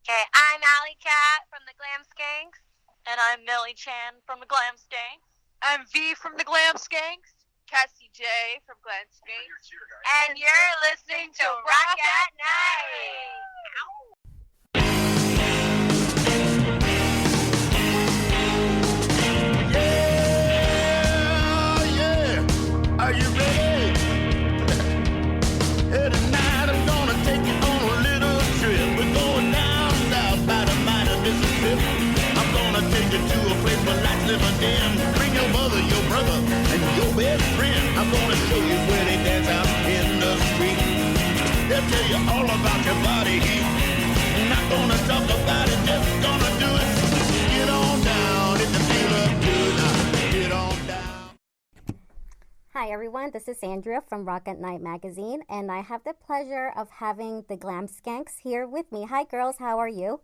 Okay, I'm Alley Cat from the Glam Skanks. And I'm Millie Chan from the Glam Skanks. I'm V from the Glam Skanks. Cassie J from Glam Skanks. And you're listening to Rock at Night. Yeah. Are you ready? Hey, tonight I'm gonna take you on a little trip. We're going down south by the mighty Mississippi. I'm gonna take you to a place where lights live again. Bring your mother, your brother, and your best friend. I'm gonna show you where they dance out in the street. They'll tell you all about your body heat. Not gonna talk about it, just gonna do it. Get on down, if you feel up good now. Get on down. Hi everyone, this is Andrea from Rock at Night magazine, and I have the pleasure of having the Glam Skanks here with me. Hi girls, how are you?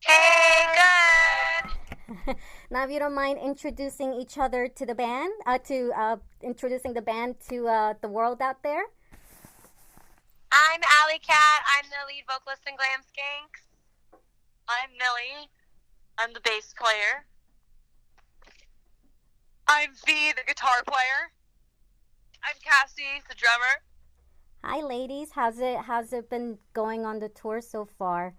Hey, good. Now, if you don't mind introducing each other to the band, introducing the band to the world out there. I'm Alley Cat. I'm the lead vocalist in Glam Skanks. I'm Millie. I'm the bass player. I'm V, the guitar player. I'm Cassie, the drummer. Hi ladies, how's it been going on the tour so far?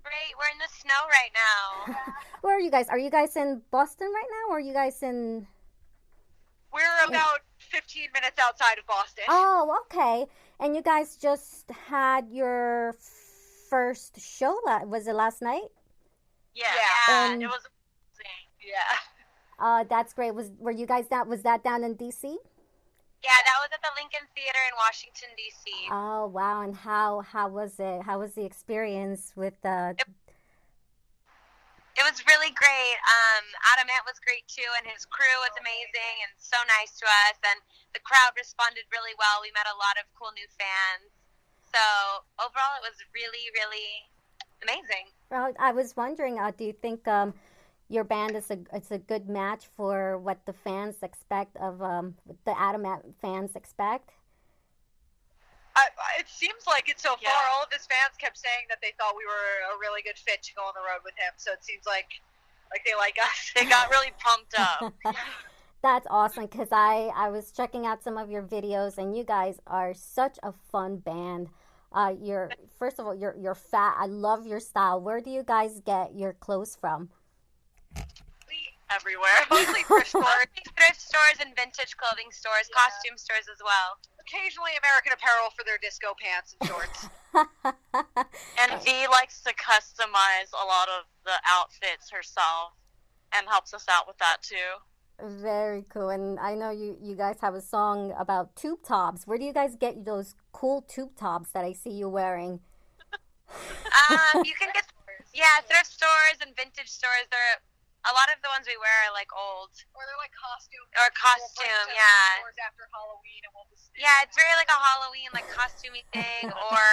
Great, we're in the snow right now. Where are you guys? Are you guys in Boston right now, or are you guys in... We're about 15 minutes outside of Boston. Oh, okay. And you guys just had your first show, was it last night? Yeah. And- It was amazing. Yeah. That's great. Was that down in DC? Yeah, that was at the Lincoln Theater in Washington, D.C. Oh wow! And how was it? How was the experience with the? It was really great. Adam Ant was great too, and his crew was amazing and so nice to us. And the crowd responded really well. We met a lot of cool new fans. So overall, it was really, really amazing. Well, I was wondering, do you think your band is a good match for what the fans expect of the Adam Ant fans expect? It seems like it so far. Yeah. All of his fans kept saying that they thought we were a really good fit to go on the road with him. So it seems like they like us. They got really pumped up. That's awesome, because I was checking out some of your videos, and you guys are such a fun band. First of all, you're fat. I love your style. Where do you guys get your clothes from? Everywhere. Mostly thrift stores. Thrift stores and vintage clothing stores, costume stores as well. Occasionally American Apparel for their disco pants and shorts. And V likes to customize a lot of the outfits herself and helps us out with that too. Very cool. And I know you guys have a song about tube tops. Where do you guys get those cool tube tops that I see you wearing? You can get, thrift stores and vintage stores. A lot of the ones we wear are like old. Or they're like costume. Or costume, yeah. Stores after Halloween, and we'll just Yeah, it's very like a Halloween, like costumey thing, or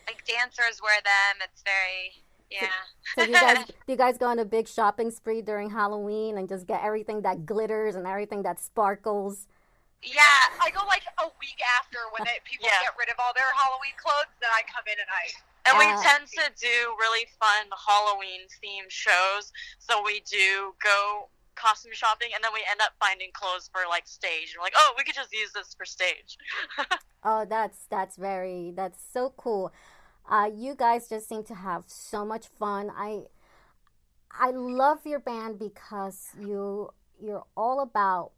like dancers wear them. It's very, yeah. So do you guys go on a big shopping spree during Halloween and just get everything that glitters and everything that sparkles? Yeah. I go like a week after when people Yeah. get rid of all their Halloween clothes. Then I come in and And we Yeah. tend to do really fun Halloween-themed shows, so we do go costume shopping, and then we end up finding clothes for, like, stage. We're like, oh, we could just use this for stage. Oh, that's so cool. You guys just seem to have so much fun. I love your band because you're all about...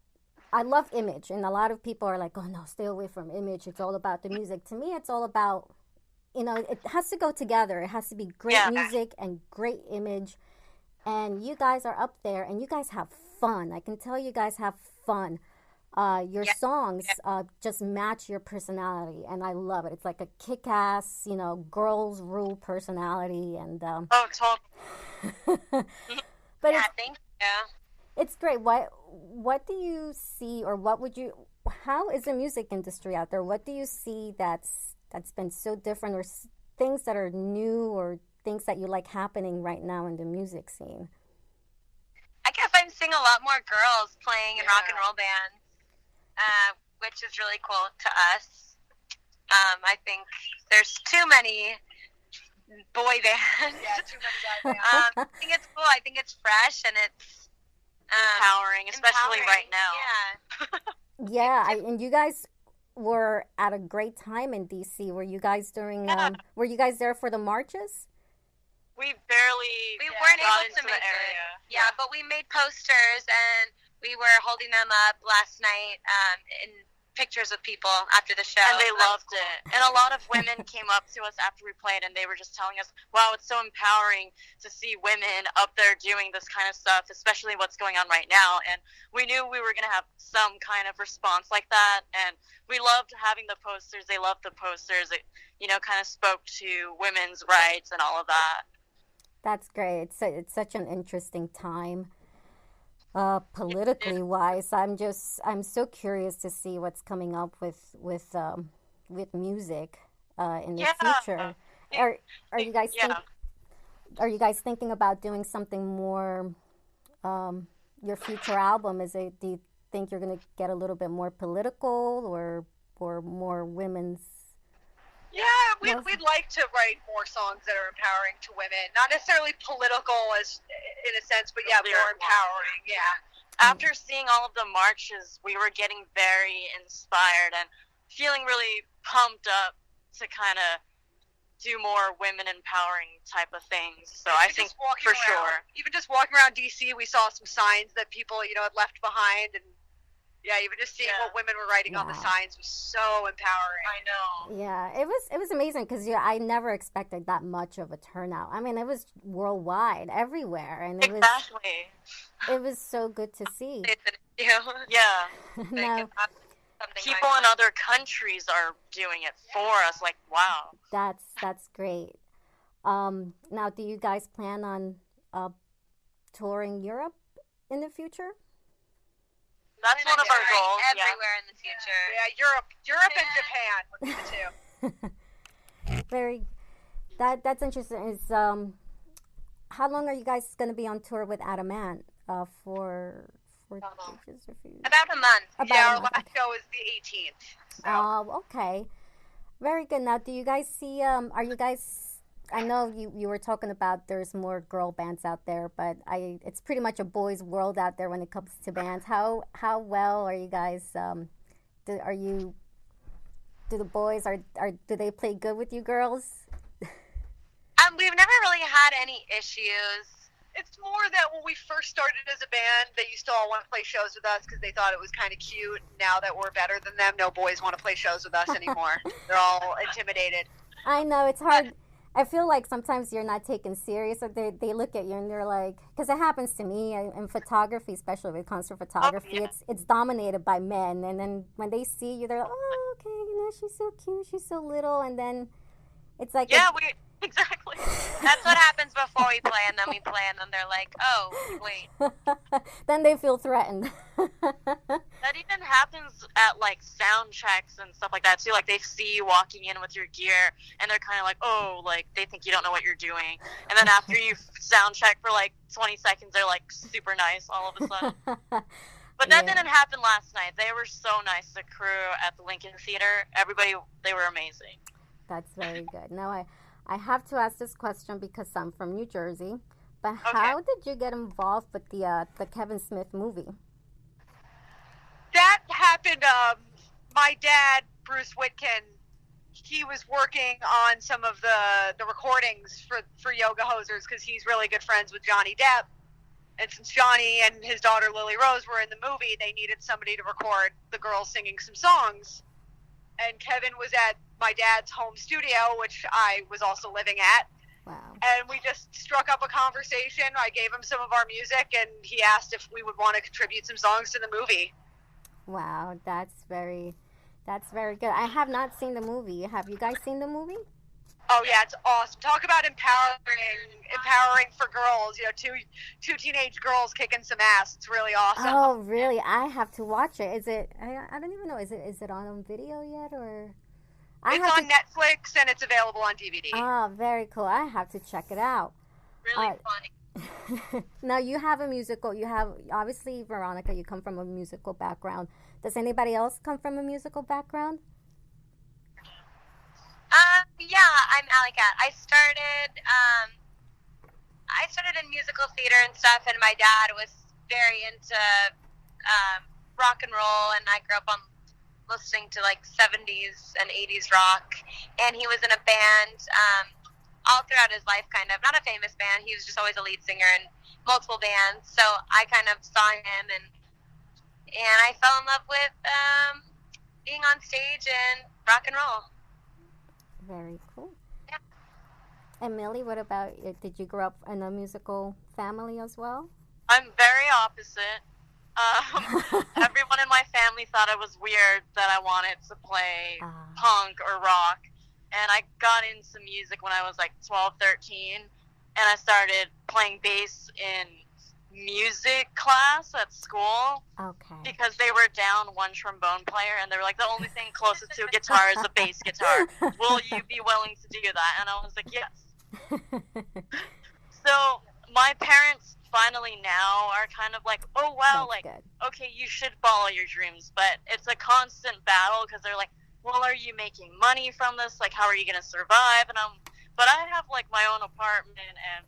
I love Image, and a lot of people are like, oh, no, stay away from Image. It's all about the music. To me, it's all about... it has to go together. It has to be great music and great image. And you guys are up there, and you guys have fun. I can tell you guys have fun. Your songs just match your personality, and I love it. It's like a kick-ass, girls rule personality, and Oh, totally. but Yeah, thank you. it's great. What do you see, or how is the music industry out there? What do you see that's been so different, or things that are new, or things that you like happening right now in the music scene? I guess I'm seeing a lot more girls playing in rock and roll bands, which is really cool to us. I think there's too many boy band. Yeah, too many guy bands. I think it's cool. I think it's fresh and it's Empowering, especially right now. Yeah. Yeah, and you guys were at a great time in DC. Were you guys during? Were you guys there for the marches? We barely We weren't got able to into make the area. it. Yeah, but we made posters and we were holding them up last night in pictures with people after the show. And they That was loved it. And a lot of women came up to us after we played, and they were just telling us, wow, it's so empowering to see women up there doing this kind of stuff, especially what's going on right now. And we knew we were going to have some kind of response like that. And we loved having the posters. They loved the posters. It, kind of spoke to women's rights and all of that. That's great. It's such an interesting time. Politically wise, I'm so curious to see what's coming up with music in the future. Are you guys are you guys thinking about doing something more? Your future album, do you think you're gonna get a little bit more political or more women's? Yeah, we'd like to write more songs that are empowering to women. Not necessarily political as in a sense, but yeah, more empowering. Yeah. After seeing all of the marches, we were getting very inspired and feeling really pumped up to kind of do more women empowering type of things. So I think for sure. Even just walking around DC, we saw some signs that people, had left behind, and yeah, even just seeing what women were writing on the signs was so empowering. I know. Yeah, it was amazing because I never expected that much of a turnout. I mean, it was worldwide, everywhere, and it was so good to see. Yeah. No, people in other countries are doing it for us. Like, wow. that's great. Now, do you guys plan on touring Europe in the future? That's one of our goals. Everywhere in the future. Yeah, Europe and Japan would be the two. Very. That's interesting. Is how long are you guys going to be on tour with Adamant? For ages or about a month. Our last show is the 18th. So. Oh, okay. Very good. Now, do you guys see? Are you guys? I know you were talking about there's more girl bands out there, but it's pretty much a boys' world out there when it comes to bands. How well are you guys? Do the boys do they play good with you girls? We've never really had any issues. It's more that when we first started as a band, they used to all want to play shows with us because they thought it was kind of cute. Now that we're better than them, no boys want to play shows with us anymore. They're all intimidated. I know, it's hard. I feel like sometimes you're not taken serious, or they look at you and they're like, because it happens to me in photography, especially with concert photography. It's dominated by men, and then when they see you, they're like, oh, okay, she's so cute, she's so little, and then it's like exactly. That's what happens before we play, and then we play, and then they're like, oh, wait. Then they feel threatened. That even happens at, sound checks and stuff like that, too. Like, they see you walking in with your gear, and they're kind of like, oh, they think you don't know what you're doing. And then after you sound check for, 20 seconds, they're, super nice all of a sudden. But that didn't happen last night. They were so nice, the crew at the Lincoln Theater. Everybody, they were amazing. That's very good. Now, I have to ask this question because I'm from New Jersey, but how did you get involved with the Kevin Smith movie? That happened, my dad, Bruce Whitkin, he was working on some of the recordings for Yoga Hosers because he's really good friends with Johnny Depp. And since Johnny and his daughter Lily Rose were in the movie, they needed somebody to record the girls singing some songs. And Kevin was at my dad's home studio, which I was also living at. Wow. And we just struck up a conversation. I gave him some of our music, and he asked if we would want to contribute some songs to the movie. Wow, that's very good. I have not seen the movie. Have you guys seen the movie? Oh yeah, it's awesome. Talk about empowering for girls. Two teenage girls kicking some ass. It's really awesome. Oh, really? I have to watch it. Is it? I don't even know. Is it on video yet or? It's on Netflix and it's available on DVD. Oh, very cool. I have to check it out. Really funny. Now you have a musical. You have obviously Veronica. You come from a musical background. Does anybody else come from a musical background? Yeah, I'm Alley Cat. I started in musical theater and stuff, and my dad was very into rock and roll, and I grew up on listening to like 70s and 80s rock, and he was in a band all throughout his life, kind of. Not a famous band. He was just always a lead singer in multiple bands, so I kind of saw him, and I fell in love with being on stage and rock and roll. Very cool. Yeah. And Millie, what about you? Did you grow up in a musical family as well? I'm very opposite. Everyone in my family thought it was weird that I wanted to play punk or rock. And I got into music when I was like 12, 13. And I started playing bass in music class at school. Okay. Because they were down one trombone player, and they were like, the only thing closest to a guitar is a bass guitar. Will you be willing to do that? And I was like, yes. So my parents finally now are kind of like, oh, wow, That's like, good. okay, you should follow your dreams. But it's a constant battle because they're like, well, are you making money from this? Like, how are you going to survive? But I have like my own apartment, and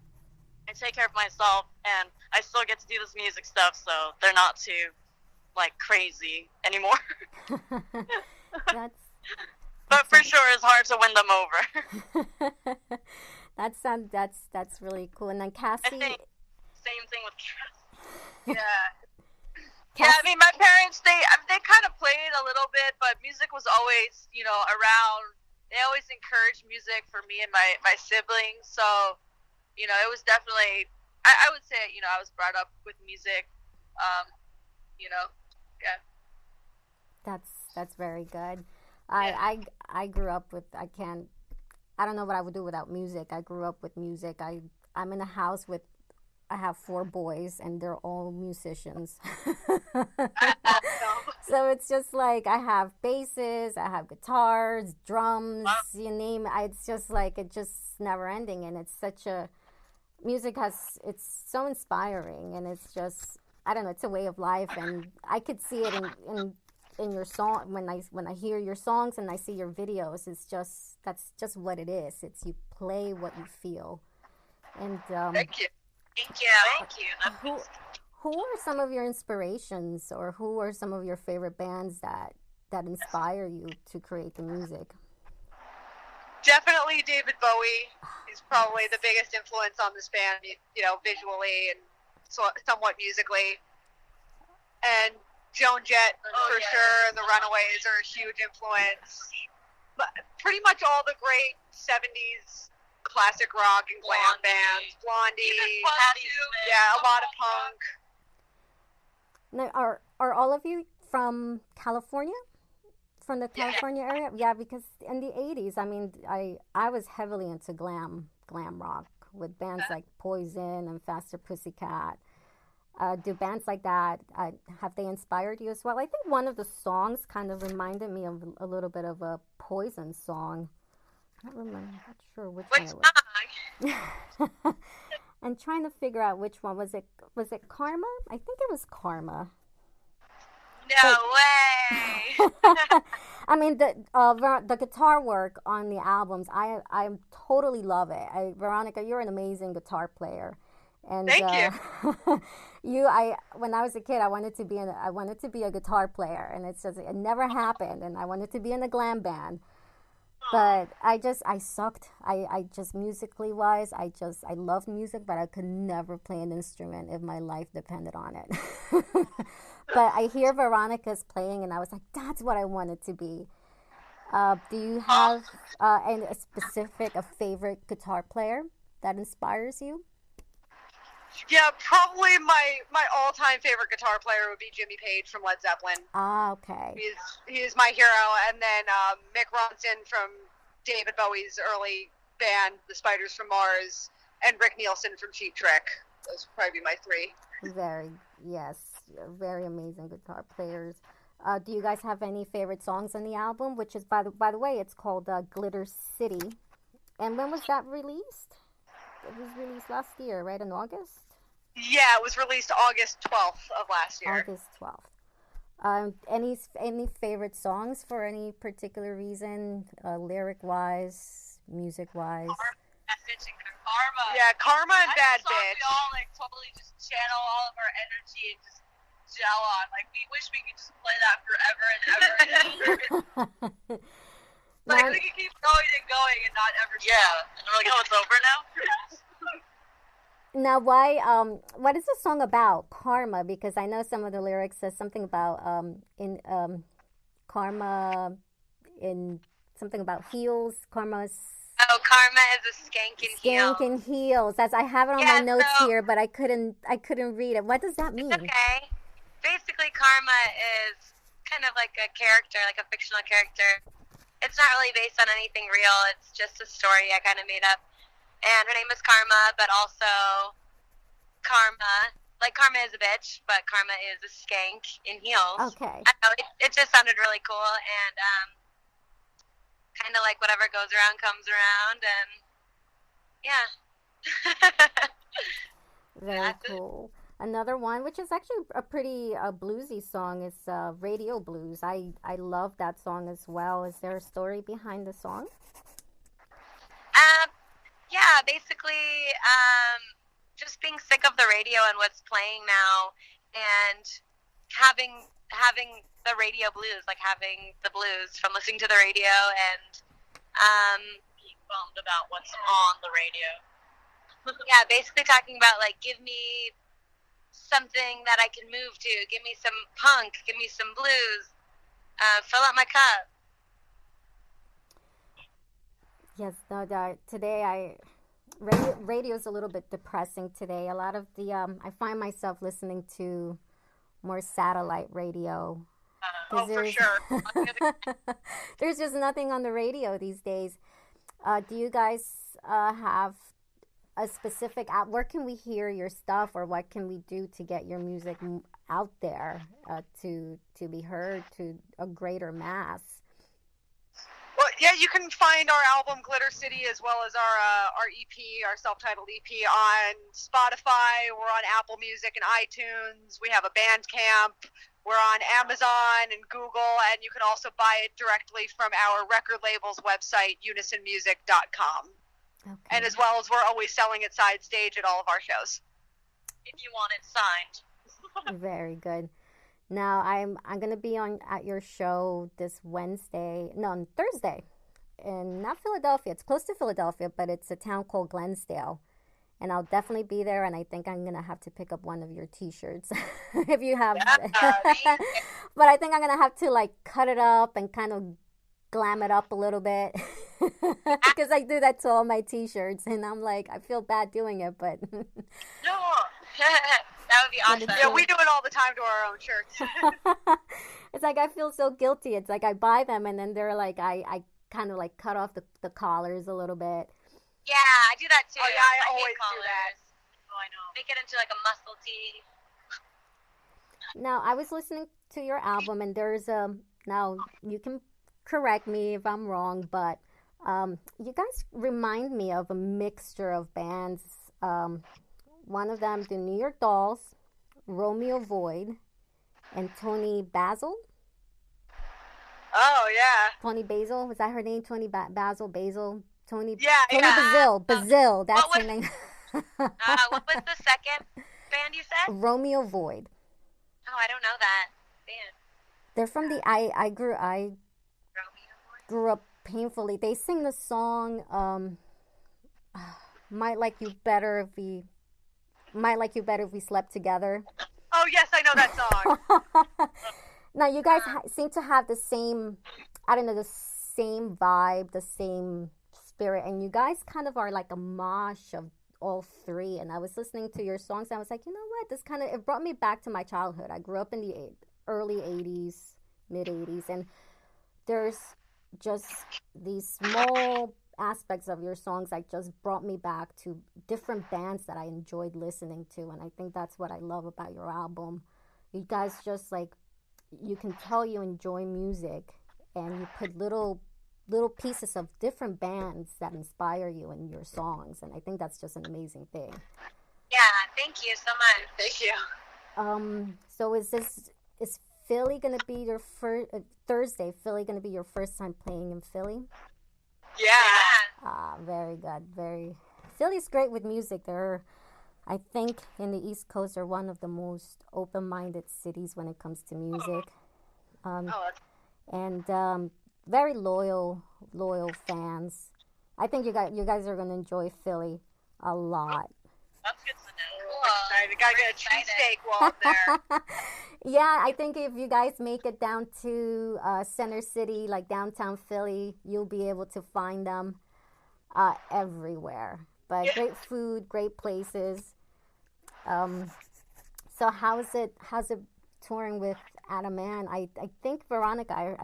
I take care of myself, and I still get to do this music stuff, so they're not too, like, crazy anymore. But for sure, it's hard to win them over. That's really cool. And then Cassie, I think same thing with Yeah. Yeah, I mean, my parents, they kind of played a little bit, but music was always, around. They always encouraged music for me and my siblings, so, it was definitely, I would say, I was brought up with music, yeah. That's very good. I grew up with, I don't know what I would do without music. I grew up with music. I'm in a house with, I have 4 boys, and they're all musicians. So it's just like I have basses, I have guitars, drums, you name it. It's just like, it's just never ending, and it's such a, it's so inspiring, and it's just, I don't know, it's a way of life, and I could see it in your song when I hear your songs and I see your videos. It's just, that's just what it is. It's, you play what you feel. And Thank you. Thank you. who are some of your inspirations, or who are some of your favorite bands that inspire you to create the music? Definitely David Bowie is probably the biggest influence on this band, visually and somewhat musically. And Joan Jett, for sure, and the Runaways are a huge influence. But pretty much all the great 70s classic rock and glam bands. Blondie. Yeah, a lot of punk. Now, are all of you from California? From the California area? Yeah, because in the 80s, I mean, I was heavily into glam rock with bands like Poison and Faster Pussycat. Do bands like that, have they inspired you as well? I think one of the songs kind of reminded me of a little bit of a Poison song. I don't remember, I'm not sure which one it was. I'm trying to figure out which one. Was it Karma? I think it was Karma. No way. I mean, the guitar work on the albums, I totally love it. Veronica, you're an amazing guitar player. And Thank you. When I was a kid, I wanted to be a guitar player, and it's just, it never happened. And I wanted to be in a glam band, but I sucked. I just musically wise, I loved music, but I could never play an instrument if my life depended on it. But I hear Veronica's playing, and I was like, that's what I wanted to be. Do you have a favorite guitar player that inspires you? Yeah, probably my all-time favorite guitar player would be Jimmy Page from Led Zeppelin. Ah, okay. He's my hero. And then Mick Ronson from David Bowie's early band, The Spiders from Mars, and Rick Nielsen from Cheap Trick. Those would probably be my 3. Very amazing guitar players. Do you guys have any favorite songs on the album? Which is, by the way, it's called Glitter City. And when was that released? It was released last year, right, in August? Yeah, it was released August 12th of last year. August 12th. Any favorite songs for any particular reason, lyric-wise, music wise? Bad Bitch and Karma. Yeah, Karma and Bad That's a song Bitch. we all like totally just channel all of our energy and just gel on. Like we wish we could just play that forever and ever and ever. Like we could keep going and not ever stop. Yeah, and we're like, oh, it's over now. Now, why? What is the song about? Karma, because I know some of the lyrics says something about in karma, in something about heels. Karma's Oh, Karma is a skank in heels. skank in heels. As I have it on my notes here, but I couldn't read it. What does that mean? Okay. Basically, Karma is kind of like a character, like a fictional character. It's not really based on anything real. It's just a story I kind of made up. And her name is Karma, but also Karma. Like Karma is a bitch, but Karma is a skank in heels. Okay. I don't know, it just sounded really cool, and kind of like whatever goes around comes around, and yeah. Very cool. Another one, which is actually a pretty bluesy song, is Radio Blues. I love that song as well. Is there a story behind the song? Yeah, basically, just being sick of the radio and what's playing now, and having the radio blues, like having the blues from listening to the radio, and Being bummed about what's on the radio. yeah, basically talking about like, give me something that I can move to, give me some punk, give me some blues, fill up my cup. Yes, no, today radio's a little bit depressing today. A lot of the I find myself listening to more satellite radio. For sure. There's just nothing on the radio these days. Do you guys have a specific where can we hear your stuff, or what can we do to get your music out there to be heard to a greater mass? Well, yeah, you can find our album Glitter City as well as our EP, our self-titled EP, on Spotify. We're on Apple Music and iTunes. We have a Bandcamp. We're on Amazon and Google, and you can also buy it directly from our record label's website, unisonmusic.com. Okay. And as well as we're always selling it side stage at all of our shows. If you want it signed. Very good. Now I'm gonna be at your show this on Thursday, in not Philadelphia. It's close to Philadelphia, but it's a town called Glensdale, and I'll definitely be there. And I think I'm gonna have to pick up one of your T-shirts if you have. But I think I'm gonna have to like cut it up and kind of glam it up a little bit because I do that to all my T-shirts, and I'm like, I feel bad doing it, but No. That would be awesome. Yeah, we do it all the time to our own shirts. It's like I feel so guilty. It's like I buy them and then they're like I kind of like cut off the collars a little bit. Yeah, I do that too. Oh, yeah, I hate always do collars. that. Oh, I know. Make it into like a muscle tee. Now, I was listening to your album, and there's now you can correct me if I'm wrong, but you guys remind me of a mixture of bands. One of them, the New York Dolls, Romeo Void, and Tony Basil. Oh, yeah. Tony Basil, was that her name? Tony Basil, Tony. Yeah, Tony yeah. Basil. That's what her name. What was the second band you said? Romeo Void. Oh, I don't know that band. They're from the I grew up painfully. They sing the song Might Like You Better If We Slept Together. Oh, yes, I know that song. Now, you guys seem to have the same, I don't know, the same vibe, the same spirit, and you guys kind of are like a mosh of all three. And I was listening to your songs, and I was like, you know what, this kind of, it brought me back to my childhood. I grew up in the early 80s, mid 80s, and there's just these small aspects of your songs that just brought me back to different bands that I enjoyed listening to. And I think that's what I love about your album. You guys just like, you can tell you enjoy music, and you put little pieces of different bands that inspire you in your songs, and I think that's just an amazing thing. Yeah, thank you so much. Thank you. So is Philly gonna be your first Thursday? Philly gonna be your first time playing in Philly? Yeah. Very good. Very. Philly's great with music. They're, I think, in the East Coast, are one of the most open-minded cities when it comes to music. Um, Oh, that's and very loyal fans. I think you guys are gonna enjoy Philly a lot. That's good to know. Cool. excited. Gotta get a We're excited. cheesesteak while I'm there. Yeah, I think if you guys make it down to Center City, like downtown Philly, you'll be able to find them everywhere. But great food, great places. Um, so how's it touring with Adam Ant? I think Veronica,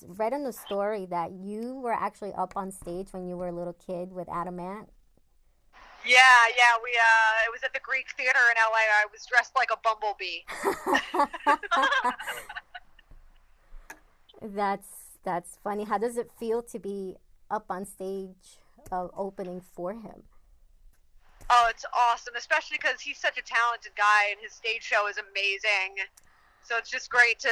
read in the story that you were actually up on stage when you were a little kid with Adam Ant. Yeah, we it was at the Greek Theater in LA. I was dressed like a bumblebee. That's funny. How does it feel to be up on stage opening for him? Oh, it's awesome, especially because he's such a talented guy and his stage show is amazing. So it's just great to,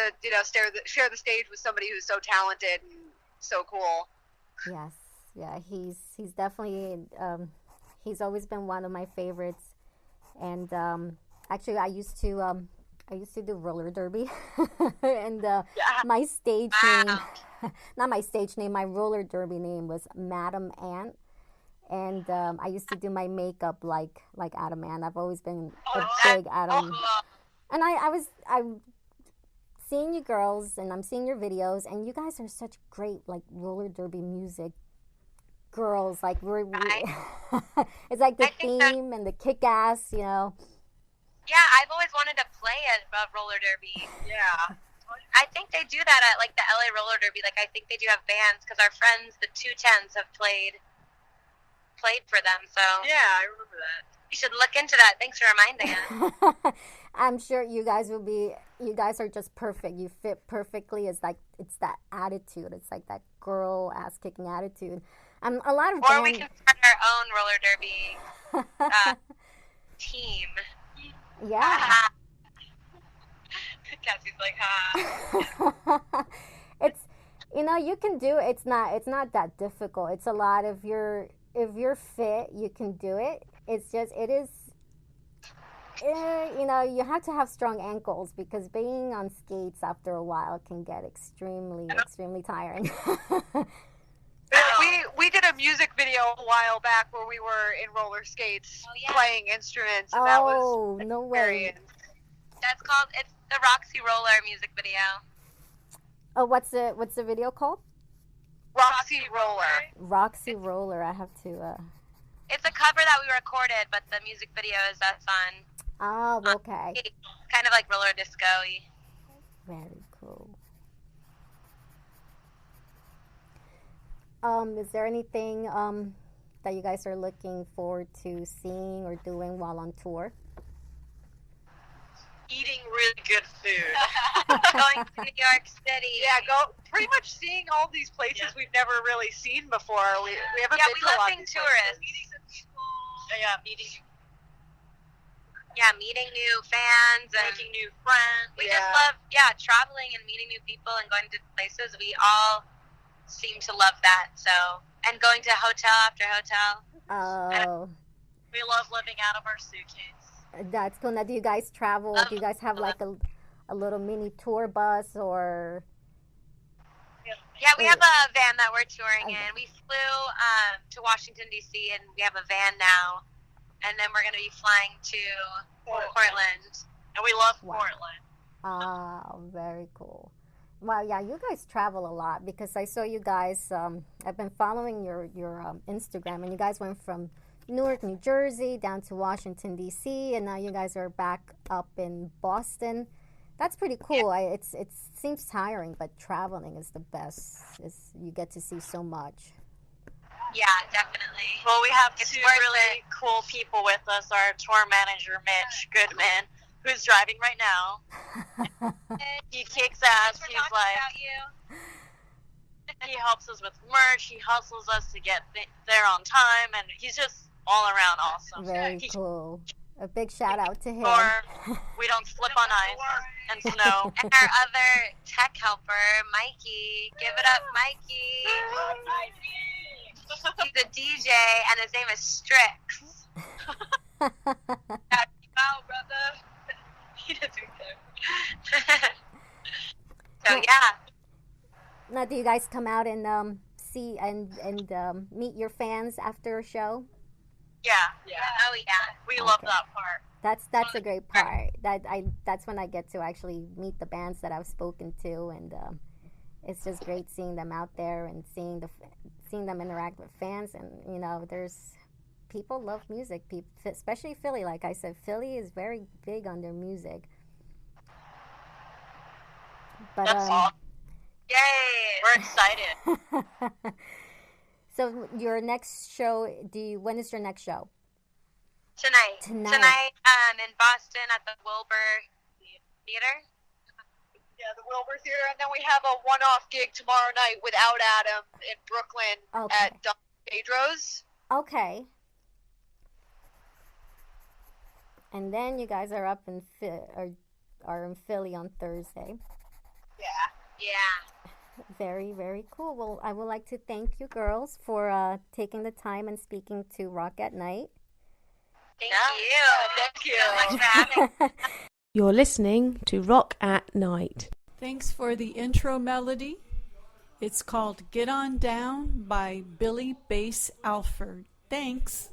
share the stage with somebody who's so talented and so cool. Yes, yeah, he's definitely he's always been one of my favorites. And actually, I used to do roller derby, and my stage name, not my stage name, my roller derby name was Madam Ant. And I used to do my makeup like Adam Ant. I've always been a big Adam. And I'm seeing you girls, and I'm seeing your videos, and you guys are such great like roller derby music girls. Like we're it's like the theme and the kick ass, Yeah, I've always wanted to play at roller derby. Yeah. I think they do that at like the LA roller derby. Like I think they do have bands because our friends, the 210s, have played for them. So Yeah, I remember that. you should look into that. Thanks for reminding us. I'm sure you guys are just perfect. You fit perfectly. It's that attitude. It's like that girl ass kicking attitude. A lot of Or we can start our own roller derby team. Yeah. Cassie's like, ha. It's you can do it. It's not that difficult. It's a lot of if you're fit, you can do it. It's just it is you have to have strong ankles because being on skates after a while can get extremely tiring. We did a music video a while back where we were in roller skates playing instruments, and that was no way. experience. It's the Roxy Roller music video. Oh, what's the video called? Roxy Roller. Roxy Roller. I have to. It's a cover that we recorded, but the music video is us on. Oh, okay. Kind of like roller disco-y. Very cool. Is there anything that you guys are looking forward to seeing or doing while on tour? Eating really good food. Going to New York City. Yeah, pretty much seeing all these places we've never really seen before. We haven't been to a lot of being these tourists. places. Meeting some people. Yeah, Meeting new fans and making new friends. we just love traveling and meeting new people and going to places. We all seem to love that. So, and going to hotel after hotel. Oh, We love living out of our suitcase. that's cool. Now, do you guys travel? Do you guys have like a little mini tour bus or? Yeah, we have a van that we're touring in. We flew to Washington, D.C., and we have a van now. And then we're going to be flying to Portland. And we love Wow. Portland. Oh, very cool. Well, yeah, you guys travel a lot because I saw you guys. I've been following your Instagram, and you guys went from Newark, New Jersey, down to Washington, D.C., and now you guys are back up in Boston. That's pretty cool. It seems tiring, but traveling is the best. You get to see so much. Yeah, definitely. Well, we have It's two worth really cool people with us. Our tour manager, Mitch Goodman, who's driving right now. He kicks ass. We're He's talking like, about you. he helps us with merch. He hustles us to get there on time, and he's just all around awesome. Very cool. A big shout out to him. Or we don't slip on ice and snow. And our other tech helper, Mikey. Give it up, Mikey. He's a DJ, and his name is Strix. Wow, brother. He doesn't care. So yeah. Now, do you guys come out and see and meet your fans after a show? Yeah. Oh yeah. We love that part. That's a great part. That's when I get to actually meet the bands that I've spoken to, and it's just great seeing them out there and seeing them interact with fans. And you know, there's people love music, especially Philly. Like I said, Philly is very big on their music. But That's awesome. Yay! We're excited. So your next show, when is your next show? Tonight, in Boston at the Wilbur Theater. Yeah, the Wilbur Theater, and then we have a one-off gig tomorrow night without Adam in Brooklyn at Don Pedro's. Okay. And then you guys are up in are in Philly on Thursday. Yeah. Very, very cool. Well, I would like to thank you girls for taking the time and speaking to Rock at Night. Thank you so much for having me. You're listening to Rock at Night. Thanks for the intro melody. It's called Get On Down by Billy Bass Alford. Thanks.